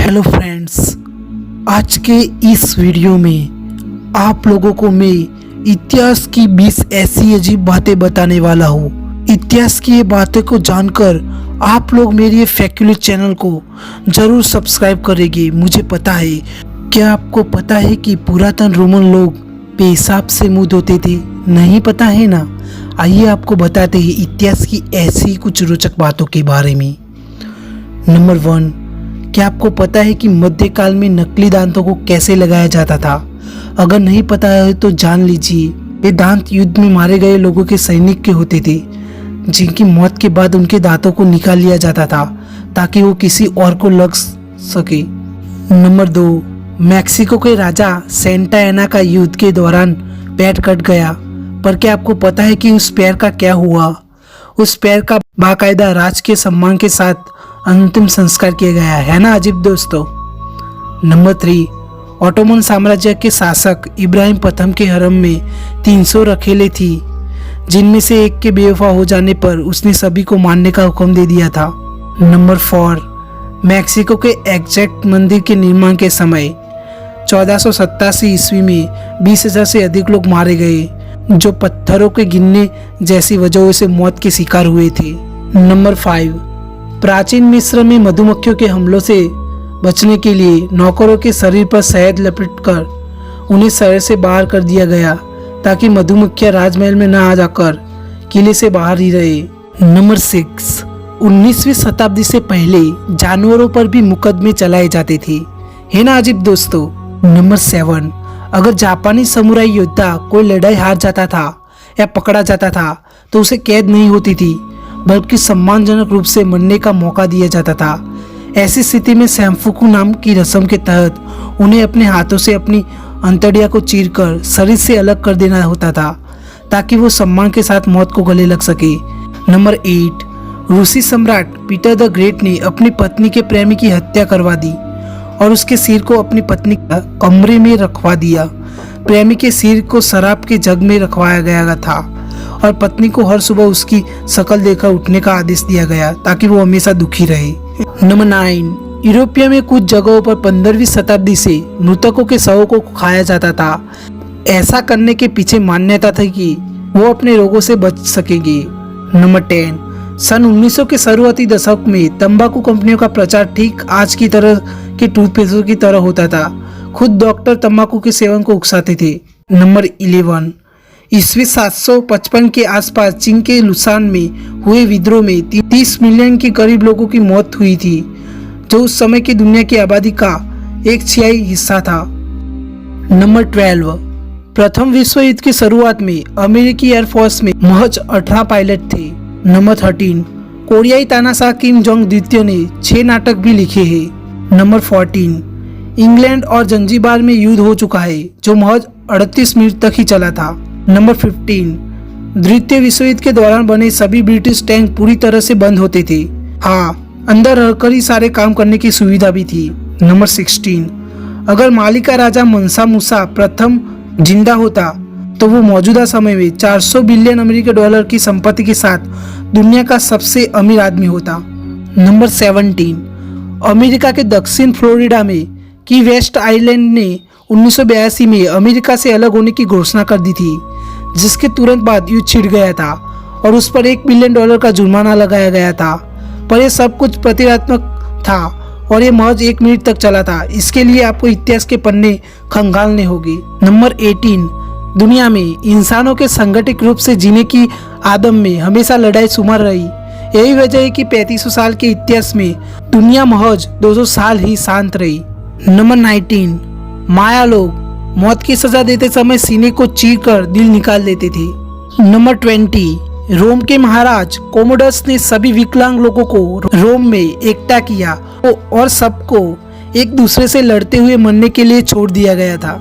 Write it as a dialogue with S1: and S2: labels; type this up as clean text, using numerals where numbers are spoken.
S1: Hello friends, आज के इस वीडियो में आप लोगों को मैं इतिहास की 20 ऐसी अजीब बातें बताने वाला हूँ। इतिहास की ये बातें को जानकर आप लोग मेरी ये फैक्युलर चैनल को ज़रूर सब्सक्राइब करेंगे। मुझे पता है, क्या आपको पता है कि पुरातन रोमन लोग पेशाब से मुंह धोते थे? नहीं पता है ना? आइए आपको बताते हैं इतिहास की ऐसी कुछ रोचक बातों के बारे में। नंबर 1, क्या आपको पता है कि मध्यकाल में नकली दांतों को कैसे लगाया जाता था? अगर नहीं पता है तो जान लीजिए। ये दांत युद्ध में मारे गए लोगों के सैनिक के होते थे, जिनकी मौत के बाद उनके दांतों को निकाल लिया जाता था ताकि वो किसी और को लग सके। नंबर 2, मैक्सिको के राजा सेंटा एना का युद्ध के दौरान पैर कट गया, पर क्या आपको पता है कि उस पैर का क्या हुआ? उस पैर का बाकायदा राजकीय सम्मान के साथ अंतिम संस्कार किया गया है ना अजीब दोस्तों। नंबर 3, ऑटोमन साम्राज्य के शासक इब्राहिम प्रथम के हरम में 300 रखेले थी, जिनमें से एक के बेवफा हो जाने पर उसने सभी को मारने का हुक्म दे दिया था। नंबर 4, मैक्सिको के एग्जैक्ट मंदिर के निर्माण के समय 1487 ईस्वी में 20,000 से अधिक लोग मारे गए, जो पत्थरों के गिरने जैसी वजहों से मौत के शिकार हुए थे। नंबर 5, प्राचीन मिस्र में मधुमक्खियों के हमलों से बचने के लिए नौकरों के शरीर पर शहद लपेटकर उन्हें शहर से बाहर कर दिया गया, ताकि मधुमक्खियां राजमहल में न आ जाकर किले से बाहर ही रहे। नंबर 6, 19वीं शताब्दी से पहले जानवरों पर भी मुकदमे चलाए जाते थे, है ना अजीब दोस्तों। नंबर 7, अगर जापानी समुराई योद्धा कोई लड़ाई हार जाता था या पकड़ा जाता था तो उसे कैद नहीं होती थी, बल्कि सम्मानजनक रूप से मरने का मौका दिया जाता था। ऐसी स्थिति में सैम्फुकु नाम की रस्म के तहत उन्हें अपने हाथों से अपनी अंतड़िया को चीरकर शरीर से अलग कर देना होता था, ताकि वो सम्मान के साथ मौत को गले लग सके। नंबर 8, रूसी सम्राट पीटर द ग्रेट ने अपनी पत्नी के प्रेमी की हत्या करवा दी और उसके सिर को अपनी पत्नी के कमरे में रखवा दिया। प्रेमी के सिर को शराब के जग में रखवाया गया था और पत्नी को हर सुबह उसकी शक्ल देखकर उठने का आदेश दिया गया, ताकि वो हमेशा दुखी रहे। नंबर 9, यूरोपिया में कुछ जगहों पर 15वीं शताब्दी से मृतकों के शवों को खाया जाता था। ऐसा करने के पीछे मान्यता थी कि वो अपने रोगों से बच सकेंगे। नंबर 10, सन 1900 के शुरुआती दशक में तंबाकू कंपनियों का प्रचार ठीक आज की तरह के टूथपेस्टों की तरह होता था। खुद डॉक्टर तंबाकू के सेवन को उकसाते थे। नंबर 11, ईस्वी 755 के आसपास चीन के लुसान में हुए विद्रोह में 30 मिलियन के करीब लोगों की मौत हुई थी, जो उस समय की दुनिया की आबादी का 1/6 हिस्सा था। नंबर 12, प्रथम विश्व युद्ध की शुरुआत में अमेरिकी एयरफोर्स में महज 18 पायलट थे। नंबर 13, कोरियाई तानाशाह किम जोंग द्वितीय ने 6 नाटक भी लिखे हैं। नंबर 14, इंग्लैंड और जंजीबार में युद्ध हो चुका है, जो महज 38 मिनट तक ही चला था। नंबर 15, द्वितीय विश्व युद्ध के दौरान बने सभी ब्रिटिश टैंक पूरी तरह से बंद होते थे। हाँ, अंदर रहकर ही सारे काम करने की सुविधा भी थी। नंबर 16, अगर माली का राजा मनसा मूसा प्रथम जिंदा होता तो वो मौजूदा समय में 400 बिलियन अमेरिकी डॉलर की संपत्ति के साथ दुनिया का सबसे अमीर आदमी होता। नंबर 17, अमेरिका के दक्षिण फ्लोरिडा में की वेस्ट आइलैंड ने 1982 में अमेरिका से अलग होने की घोषणा कर दी थी, जिसके तुरंत बाद युद्ध छिड़ गया था और उस पर $1 बिलियन का जुर्माना लगाया गया था। पर यह सब कुछ प्रतीकात्मक था और ये महज 1 मिनट तक चला था। इसके लिए आपको इतिहास के पन्ने खंगालने होंगे। नंबर 18, दुनिया में इंसानों के संगठित रूप से जीने की आदम में हमेशा लड़ाई शुमार रही। यही वजह है कि 3500 साल के इतिहास में दुनिया महज 200 साल ही शांत रही। नंबर 19, माया लोग मौत की सजा देते समय सीने को चीरकर दिल निकाल देते थे। नंबर 20, रोम के महाराज कोमोडस ने सभी विकलांग लोगों को रोम में एकता किया और सबको एक दूसरे से लड़ते हुए मरने के लिए छोड़ दिया गया था।